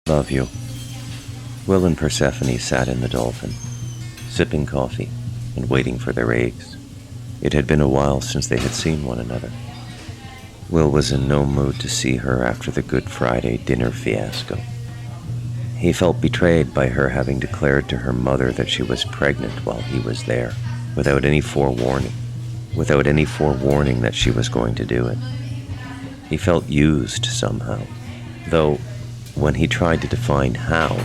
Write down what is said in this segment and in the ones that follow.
Love you. Will and Persephone sat in the Dolphin, sipping coffee and waiting for their eggs. It had been a while since they had seen one another. Will was in no mood to see her after the Good Friday dinner fiasco. He felt betrayed by her having declared to her mother that she was pregnant while he was there, without any forewarning that she was going to do it. He felt used somehow, though when he tried to define how,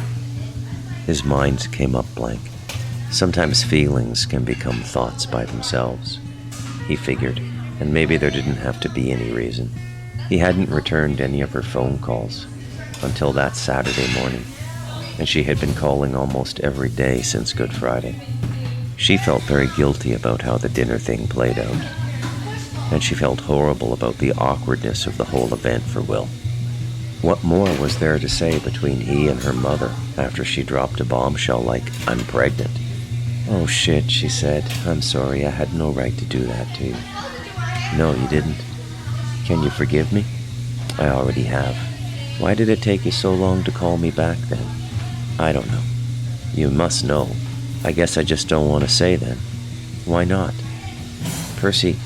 his mind came up blank. Sometimes feelings can become thoughts by themselves, he figured, and maybe there didn't have to be any reason. He hadn't returned any of her phone calls until that Saturday morning, and she had been calling almost every day since Good Friday. She felt very guilty about how the dinner thing played out, and she felt horrible about the awkwardness of the whole event for Will. What more was there to say between he and her mother after she dropped a bombshell like, "I'm pregnant"? "Oh shit," she said. "I'm sorry, I had no right to do that to you." "No, you didn't. Can you forgive me?" "I already have." "Why did it take you so long to call me back then?" "I don't know." "You must know." "I guess I just don't want to say then." "Why not?" "Percy,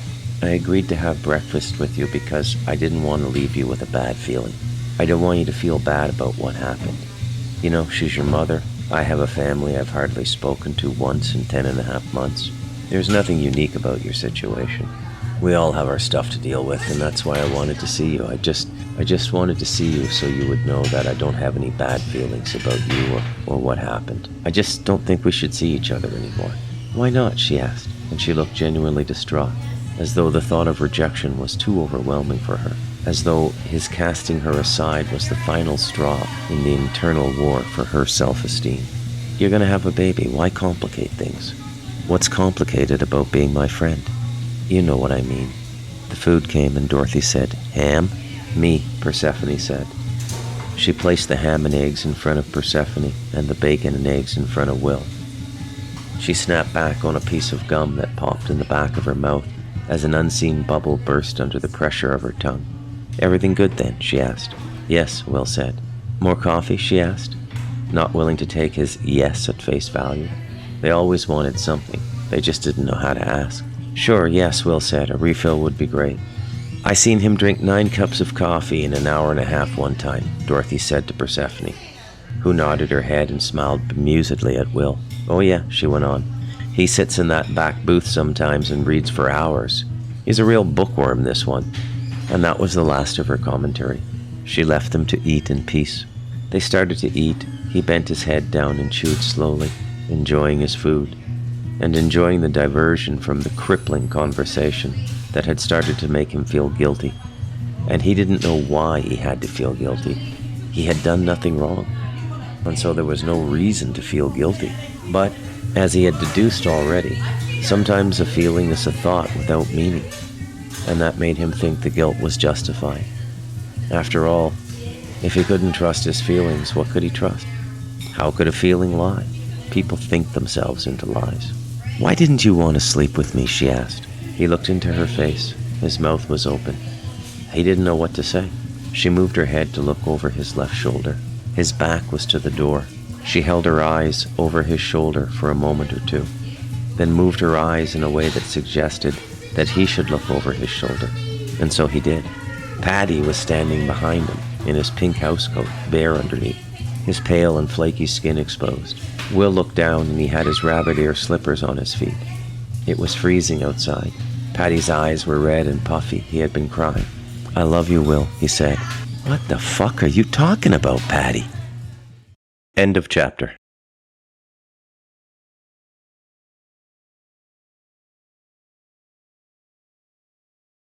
I agreed to have breakfast with you because I didn't want to leave you with a bad feeling. I don't want you to feel bad about what happened. You know, she's your mother. I have a family I've hardly spoken to once in 10.5 months. There's nothing unique about your situation. We all have our stuff to deal with, and that's why I wanted to see you. I just wanted to see you so you would know that I don't have any bad feelings about you or what happened. I just don't think we should see each other anymore." "Why not?" she asked, and she looked genuinely distraught, as though the thought of rejection was too overwhelming for her, as though his casting her aside was the final straw in the internal war for her self-esteem. "You're gonna have a baby. Why complicate things?" "What's complicated about being my friend?" "You know what I mean." The food came and Dorothy said, "Ham?" "Me," Persephone said. She placed the ham and eggs in front of Persephone and the bacon and eggs in front of Will. She snapped back on a piece of gum that popped in the back of her mouth as an unseen bubble burst under the pressure of her tongue. "Everything good then?" she asked. "Yes," Will said. "More coffee?" she asked, not willing to take his yes at face value. They always wanted something. They just didn't know how to ask. "Sure, yes," Will said. "A refill would be great." "I seen him drink 9 cups of coffee in an hour and a half one time," Dorothy said to Persephone, who nodded her head and smiled bemusedly at Will. "Oh yeah," she went on. "He sits in that back booth sometimes and reads for hours. He's a real bookworm, this one." And that was the last of her commentary. She left them to eat in peace. They started to eat. He bent his head down and chewed slowly, enjoying his food, and enjoying the diversion from the crippling conversation that had started to make him feel guilty. And he didn't know why he had to feel guilty. He had done nothing wrong, and so there was no reason to feel guilty. But, as he had deduced already, sometimes a feeling is a thought without meaning, and that made him think the guilt was justified. After all, if he couldn't trust his feelings, what could he trust? How could a feeling lie? People think themselves into lies. "Why didn't you want to sleep with me?" she asked. He looked into her face. His mouth was open. He didn't know what to say. She moved her head to look over his left shoulder. His back was to the door. She held her eyes over his shoulder for a moment or two, then moved her eyes in a way that suggested that he should look over his shoulder, and so he did. Paddy was standing behind him, in his pink housecoat, bare underneath, his pale and flaky skin exposed. Will looked down and he had his rabbit ear slippers on his feet. It was freezing outside. Paddy's eyes were red and puffy. He had been crying. "I love you, Will," he said. "What the fuck are you talking about, Paddy?" End of chapter.